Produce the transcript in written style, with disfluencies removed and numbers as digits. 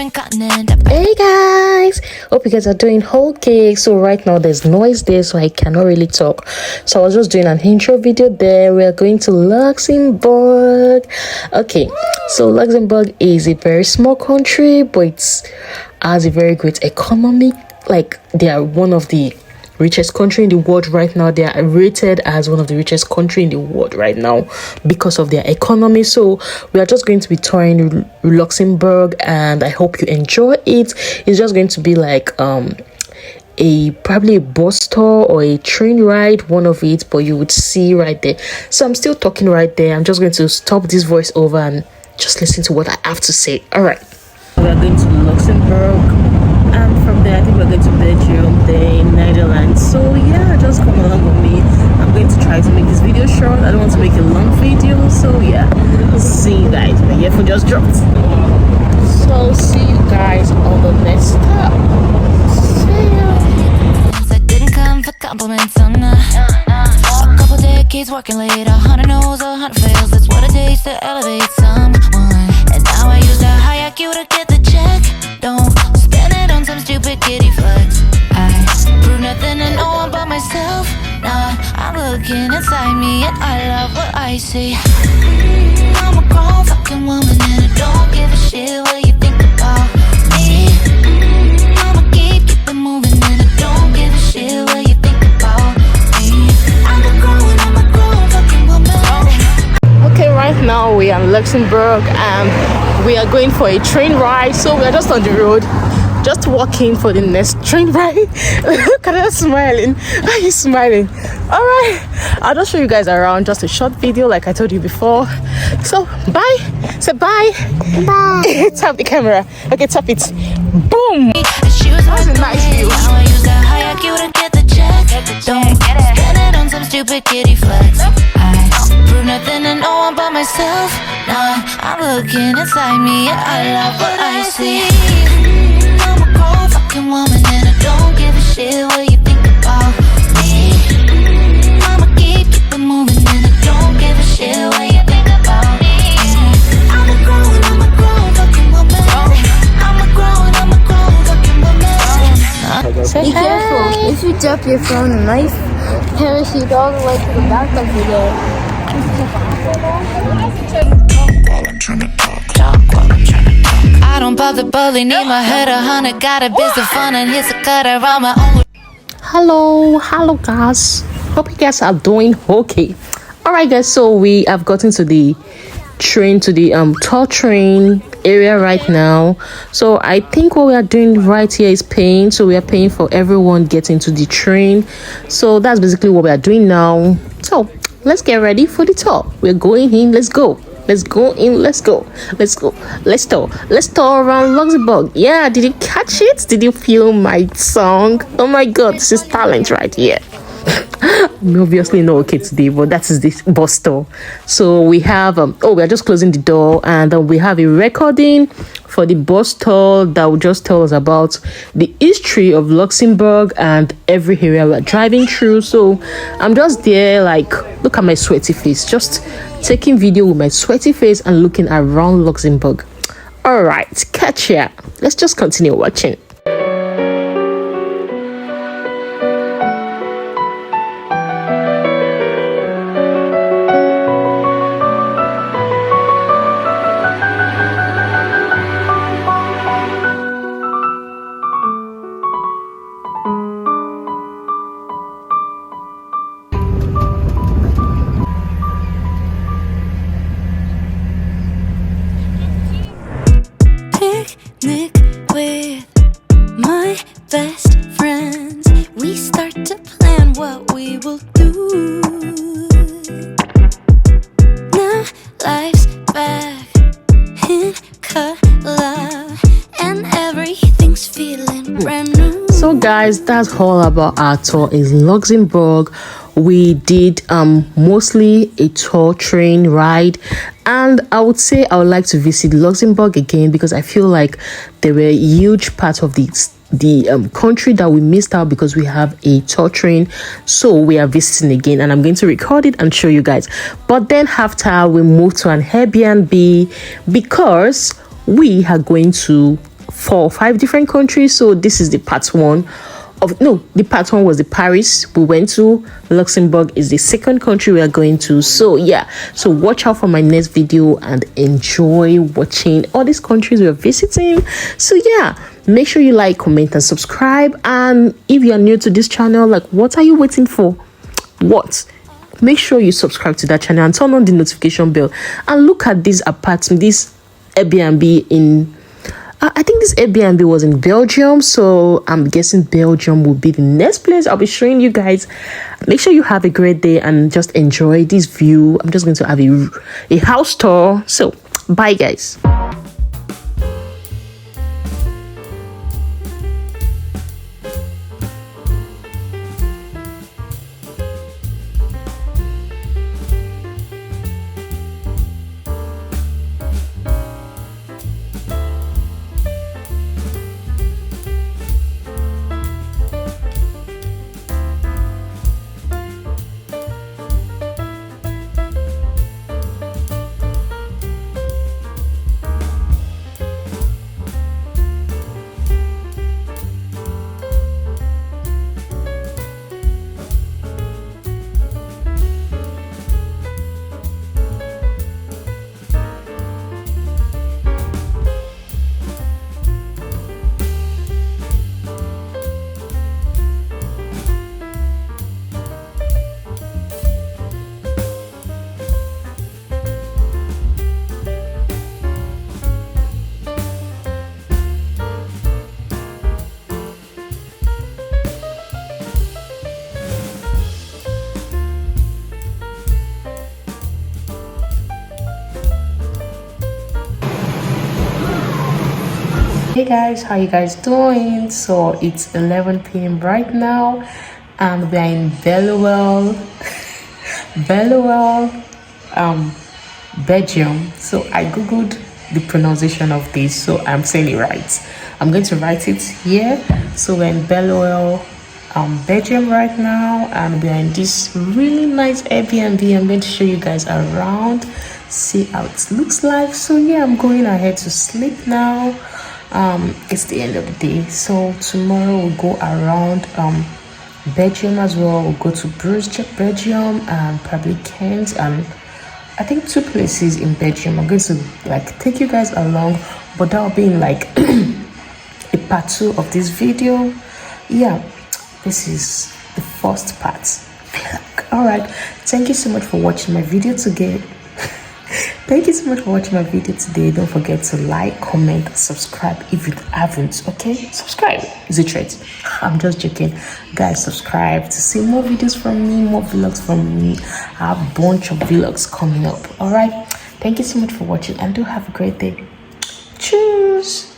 different continent. Hey guys, hope you guys are doing okay. So right now there's noise there, so I cannot really talk. So I was just doing an intro video there. We are going to Luxembourg. Okay, so Luxembourg is a very small country, but it has a very great economy. Like, they are one of the richest country in the world right now. They are rated as one of the richest country in the world right now because of their economy. So we are just going to be touring Luxembourg, and I hope you enjoy it. It's just going to be like probably a bus tour or a train ride, one of it, but you would see right there. So I'm still talking right there. I'm just going to stop this voice over and just listen to what I have to say. All right, we are going to Luxembourg, and from there I think we're going to Belgium, then Netherlands. So yeah, just come along with me. I'm going to try to make this video short. I don't want to make a long video, so yeah, see you guys. My earphone just dropped, so see you guys on the next stop. See ya. I didn't come for compliments, I'm not. A couple decades working late, 100 no's, 100 fails. That's what it takes to elevate someone. And now I use that high IQ to get the check. Don't spend it on some stupid kitty flex. I prove nothing to no one but myself. Nah, I'm looking inside me and I love what I see. I'm a grown fucking woman and I don't give a shit what you think about me. I'ma keep it moving and I don't give a shit what you think about me. I'm a grown fucking woman. Okay, right now we are in Luxembourg and we are going for a train ride. So we are just on the road, just walking for the next train ride. Look at her smiling. Why are you smiling? All right, I'll just show you guys around. Just a short video like I told you before. So bye. Say bye. Bye. Tap the camera. Okay, tap it. Boom. That's a nice view. Now I use that high IQ to get the check. Don't spend it on some stupid kitty flex. I prove nothing to no one but myself. Nah, I'm looking inside me and I love what I see. I'm a grown fucking woman and I don't give a shit what you think about me. I'ma keep it moving and I don't give a shit what you think about me. I'm a grown fucking woman. I'm a grown fucking woman. Say Be careful. If you drop your phone, a knife parachute all the way to the back of your head. I don't pop the bully, need my head 100. Got a biz of fun and hits a cutter on my own. Hello guys, hope you guys are doing okay. All right guys, so we have gotten to the train, to the tour train area right now. So I think what we are doing right here is paying. So we are paying for everyone getting to the train. So that's basically what we are doing now. So let's get ready for the tour. We're going in. Let's go in. Let's tour around Luxembourg. Yeah, did you catch it? Did you feel my song? Oh my god, this is talent right here. We obviously know okay today, but that is this bus tour. So we have we are just closing the door, and we have a recording for the bus tour that will just tell us about the history of Luxembourg and every area we're driving through. So I'm just there, like, look at my sweaty face, just taking video with my sweaty face and looking around Luxembourg. All right, catch ya. Let's just continue watching. Picnic with my best friends. We start to plan what we will do. Now life's back in color and everything's feeling brand new. So guys, that's all about our tour in Luxembourg. We did mostly a tour train ride, and I would say I would like to visit Luxembourg again because I feel like they were a huge part of the country that we missed out because we have a tour train. So we are visiting again, and I'm going to record it and show you guys. But then after, we moved to an Airbnb because we are going to 4 or 5 different countries. So this is the part 1 of, no, the part 1 was the Paris we went to. Luxembourg is the second country we are going to. So yeah, so watch out for my next video and enjoy watching all these countries we are visiting. So yeah, make sure you like, comment and subscribe. And if you are new to this channel, like, what are you waiting for? What? Make sure you subscribe to that channel and turn on the notification bell, and look at this apartment, this Airbnb in I think this Airbnb was in Belgium, so I'm guessing Belgium will be the next place I'll be showing you guys. Make sure you have a great day and just enjoy this view. I'm just going to have a house tour. So bye guys. Hey guys, how you guys doing? So it's 11 p.m. right now and we're in Belluel, Belgium. So I googled the pronunciation of this, so I'm saying it right. I'm going to write it here. So we're in Belluel, Belgium right now, and we're in this really nice Airbnb. I'm going to show you guys around, see how it looks like. So yeah, I'm going ahead to sleep now. It's the end of the day, so tomorrow we'll go around Belgium as well. We'll go to Bruges, Belgium, and probably Kent, and I think 2 places in Belgium. I'm going to like take you guys along, but that'll be in like a part 2 of this video. Yeah, this is the first part. All right, thank you so much for watching my video today. Thank you so much for watching my video today. Don't forget to like, comment, subscribe if you haven't. Okay, subscribe is a treat. I'm just joking, guys. Subscribe to see more videos from me, more vlogs from me. I have a bunch of vlogs coming up. All right, thank you so much for watching and do have a great day. Cheers.